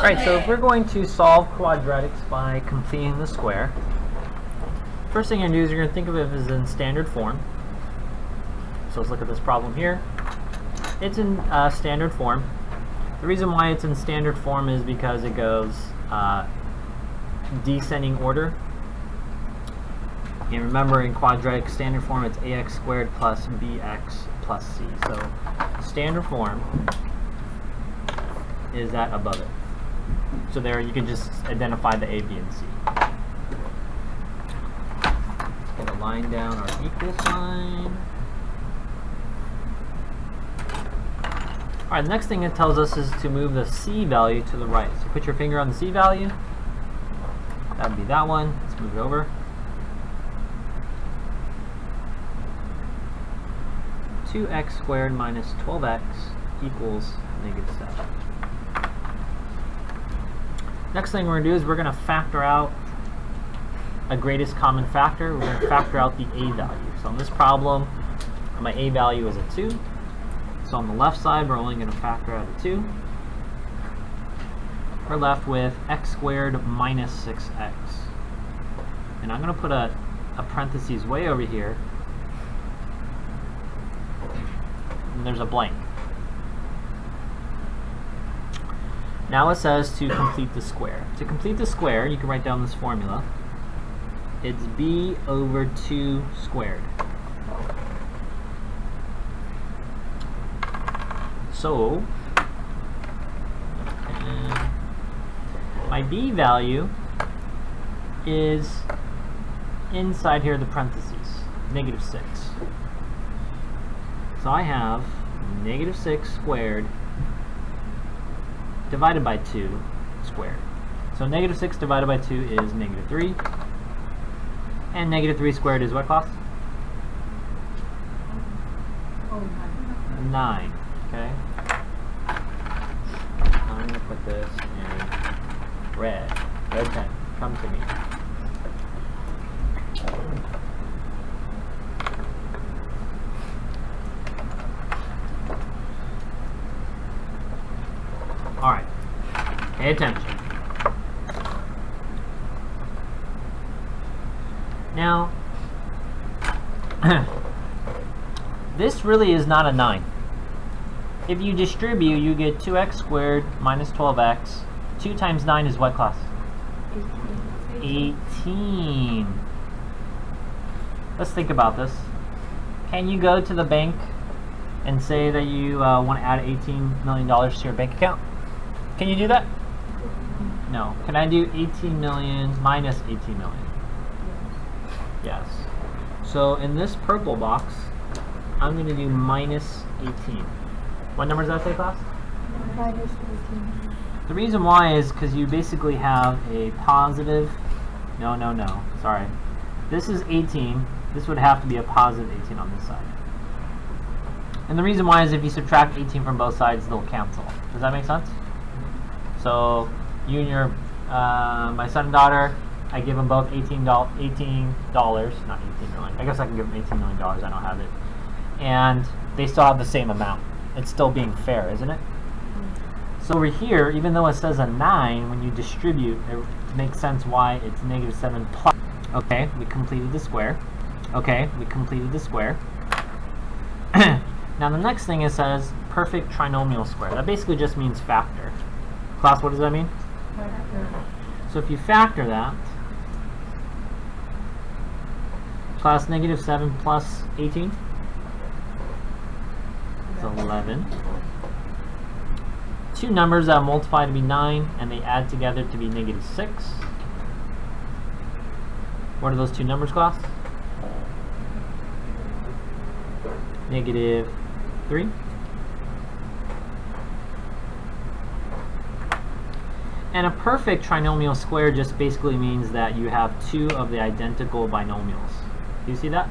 Alright, so if we're going to solve quadratics by completing the square, first thing you're going to do is you're going to think of it as in standard form. So let's look at this problem here. It's in standard form. The reason why it's in standard form is because it goes descending order. And remember, in quadratic standard form, it's ax squared plus bx plus c. So standard form is that above it. So there you can just identify the a, b, and c. Get a line down our equal sign. Alright, the next thing it tells us is to move the c value to the right. So put your finger on the c value. That would be that one. Let's move it over. 2x squared minus 12x equals -7. Next thing we're going to do is we're going to factor out a greatest common factor. We're going to factor out the a value. So in this problem, my a value is a 2. So on the left side, we're only going to factor out a 2. We're left with x squared minus 6x. And I'm going to put a parentheses way over here. And there's a blank. Now it says to complete the square. To complete the square, you can write down this formula. It's b over 2 squared. So, my b value is inside here the parentheses, -6. So I have -6 squared divided by 2 squared. So -6 divided by 2 is -3. And -3 squared is what, class? 9. Okay. I'm going to put this in red. Red pen. Come to me. Alright. Pay attention. Now, this really is not a 9. If you distribute, you get 2x squared minus 12x. 2 times 9 is what, class? 18. Let's think about this. Can you go to the bank and say that you want to add $18 million to your bank account? Can you do that? No. Can I do 18 million minus 18 million? Yes. So in this purple box, I'm going to do minus 18. What number does that say, class? Minus 18. The reason why is because you basically have a positive, no, sorry. This is 18. This would have to be a positive 18 on this side. And the reason why is if you subtract 18 from both sides, they'll cancel. Does that make sense? So you and your, my son and daughter, I give them both $18, not 18 million. I guess I can give them $18 million, I don't have it. And they still have the same amount. It's still being fair, isn't it? So over here, even though it says a 9, when you distribute, it makes sense why it's -7 plus. Okay, we completed the square. Okay, we completed the square. Now the next thing it says perfect trinomial square. That basically just means factor. Class, what does that mean? Factor. So if you factor that, class, -7 plus 18 is 11. Two numbers that multiply to be 9 and they add together to be -6. What are those two numbers, class? -3. And a perfect trinomial square just basically means that you have two of the identical binomials. Do you see that?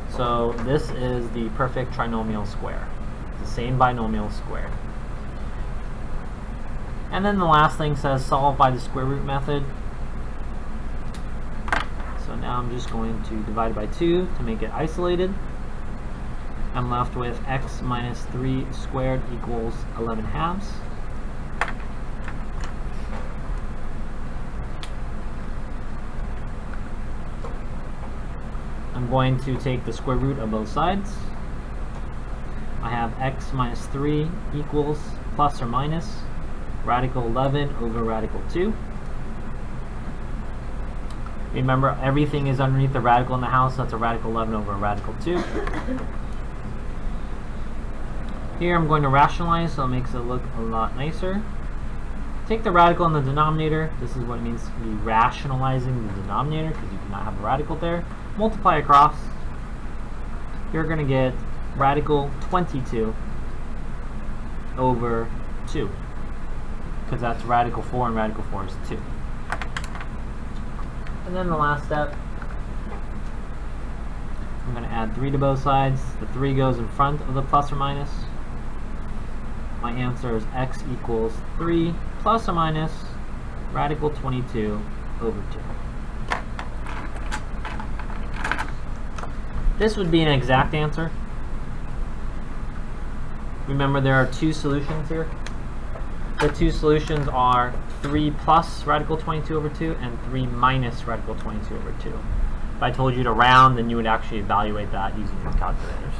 So this is the perfect trinomial square. It's the same binomial squared. And then the last thing says solve by the square root method. So now I'm just going to divide by 2 to make it isolated. I'm left with x minus 3 squared equals 11 halves. I'm going to take the square root of both sides. I have x minus 3 equals plus or minus radical 11 over radical 2. Remember, everything is underneath the radical in the house. That's a radical 11 over a radical 2. Here I'm going to rationalize, so it makes it look a lot nicer. Take the radical in the denominator. This is what it means to be rationalizing the denominator, because you cannot have a radical there. Multiply across. You're going to get radical 22 over 2, because that's radical 4, and radical 4 is 2. And then the last step, I'm going to add 3 to both sides. The 3 goes in front of the plus or minus. My answer is x equals 3 plus or minus radical 22 over 2. This would be an exact answer. Remember, there are 2 solutions here. The 2 solutions are 3 plus radical 22 over 2 and 3 minus radical 22 over 2. If I told you to round, then you would actually evaluate that using your calculators.